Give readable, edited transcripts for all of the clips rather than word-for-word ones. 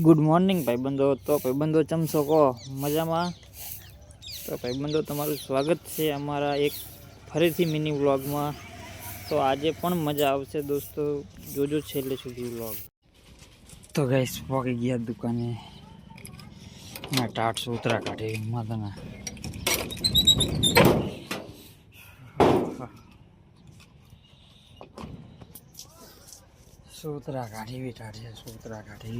Good morning ભાઈબંધો. તો ભાઈબંધો ચમશો કહો મજામાં? તો ભાઈબંધો તમારું સ્વાગત છે અમારા એક ફરીથી મિની વ્લોગમાં. તો આજે પણ મજા આવશે દોસ્તો, જોજો છેલ્લે સુધી વ્લોગ. તો ગાઈસ પહોંચી ગયા દુકાને. ના ટાટ ઉતરા કાઢે માતાના. सूत्रा काढ़ी भी काढ़ी सूत्रा काढ़ी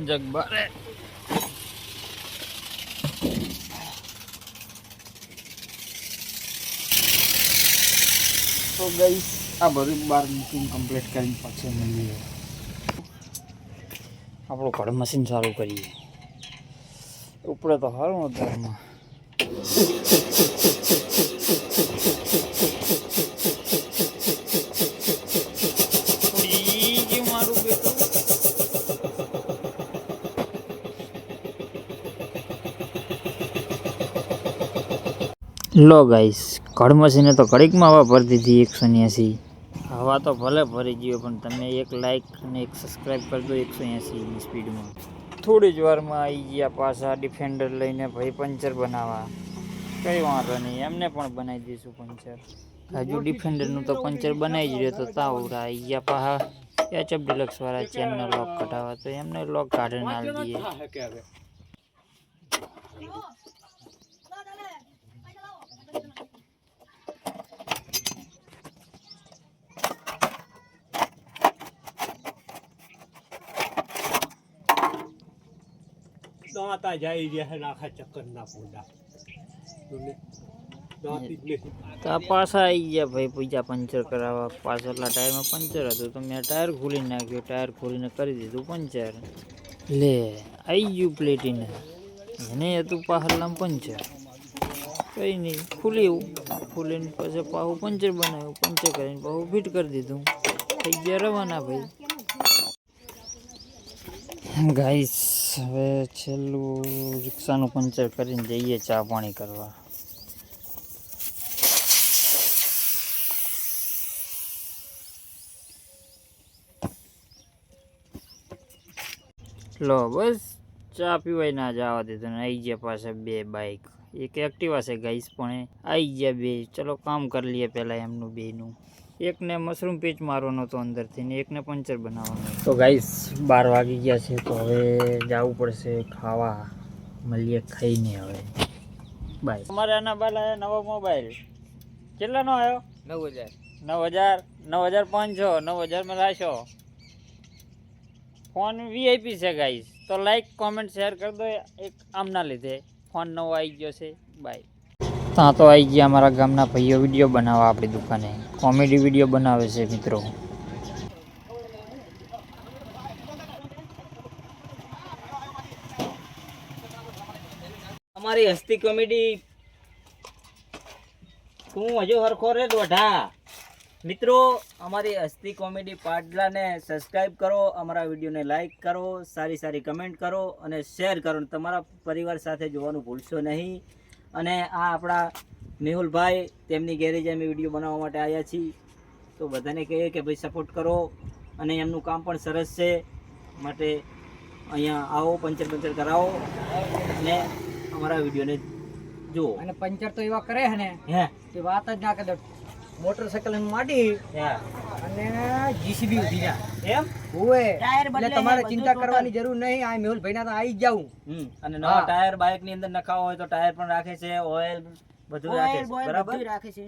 जगबारे तो गाइस आ बधी बार बुकिंग कम्प्लीट કરીને પાછે મળીએ. આપણો કડ મશીન ચાલુ કરીએ. ઉપરે તો હારું અત્યારમાં લો ગાઈસ, કડ મશીને તો કડીકમાં હવા ભરી દીધી 180. હવા તો ભલે ભરી ગયો, પણ તમે એક લાઈક અને એક સબસ્ક્રાઈબ કરી દો 180ની સ્પીડમાં. થોડી જ વારમાં આવી ગયા પાછા ડિફેન્ડર લઈને ભાઈ પંચર બનાવવા. કંઈ વાંધો નહીં, એમને પણ બનાવી દઈશું પંચર. હજુ ડિફેન્ડરનું તો પંચર બનાવી જ રહ્યો તો તાવરા આવી ગયા પાછા HF ડિલક્સ વાળા ચેનનો લોક કઢાવવા. તો એમને લોક કાઢીને આવી દઈએ. दाता जाई रहा नाखा चक्कर ना पूरा તો આ પાછા આવી ગયા ભાઈ બીજા પંચર કરાવવા. પાછળના ટાયરમાં પંચર હતું તો મેં ટાયર ખોલી નાખ્યું. ટાયર ખોલીને કરી દીધું પંચર. લે આવી ગયું પ્લેટીને. એને હતું પાછળના પંચર. કંઈ નહીં, ખોલીને પછી પાછું પંચર બનાવ્યું. પંચર કરીને પાછું ફિટ કરી દીધું. થઈ ગયા રવાના ભાઈ. ગાઈસ હવે છેલ્લું રિક્ષાનું પંચર કરીને જઈએ ચા પાણી કરવા. લો બસ ચા પીવાય ના જવા દીધું ને આવી ગયા પાછા બે બાઇક. એક એક્ટિવા છે ગાઈસ, પણ આવી ગયા બે. ચલો કામ કરી લઈએ પહેલાં એમનું બેનું. એકને મશરૂમ પેચ મારવાનો હતો અંદરથી ને એકને પંચર બનાવવાનું. તો ગાઈસ 12 વાગી ગયા છે, તો હવે જવું પડશે ખાવા. મળીએ ખાઈને હવે. બાય. અમારે આના બાલા નવો મોબાઈલ કેટલાનો આવ્યો? 9,500 9,000 લાશો. ફોન VIP છે ગાઈસ, તો લાઈક કોમેન્ટ શેર કરી દો. એક આમના લીધે ફોન નવો આવી ગયો છે. બાય. ત્યાં તો આવી ગયા અમારા ગામના ભાઈઓ વિડીયો બનાવવા આપણી દુકાને. કોમેડી વિડીયો બનાવે છે મિત્રો. અમારી હસ્તી કોમેડી તું હજુ હરખો રે દોઢા. મિત્રો અમારી હસ્તી કોમેડી પાટલાને સબસ્ક્રાઈબ કરો, અમારા વિડીયોને લાઈક કરો, સારી સારી કમેન્ટ કરો અને શેર કરો. તમારા પરિવાર સાથે જોવાનું ભૂલશો નહીં. અને આ આપણા મેહુલભાઈ, તેમની ગેરેજ અમે વિડીયો બનાવવા માટે આવ્યા છીએ. તો બધાને કહીએ કે ભાઈ સપોર્ટ કરો. અને એમનું કામ પણ સરસ છે, માટે અહીંયા આવો, પંચર કરાવો અને અમારા વિડીયોને જુઓ. અને પંચર તો એવા કરે છે ને કે વાત જ ના કરે. મોટરસાયકલ માટી અને JCB ઉધી જા એમ હોવે. એટલે તમારે ચિંતા કરવાની જરૂર નહીં. આ મેહુલભાઈ ના તો આવી જ જાવું. અને નવા ટાયર બાઇક ની અંદર નખાવો હોય તો ટાયર પણ રાખે છે, ઓઇલ બધું રાખે છે. બરાબર રાખે છે.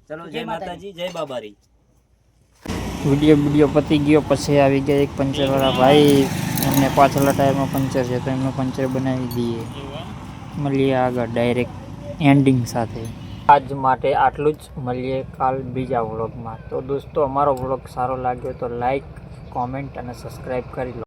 ચલો જય માતાજી, જય બાબારી. વિડીયો પતી ગયો. પછી આવી ગયા એક પંચરવાળા ભાઈ. એમને પાછળના ટાયરમાં પંચર છે, તો એમનું પંચર બનાવી દઈએ. મળીએ આગળ ડાયરેક્ટ એન્ડિંગ સાથે. આજ માટે આટલું જ. મળીએ કાલ બીજા વ્લોગમાં. તો દોસ્તો અમારો વ્લોગ સારો લાગ્યો તો લાઈક, કોમેન્ટ અને સબસ્ક્રાઈબ કરી લો.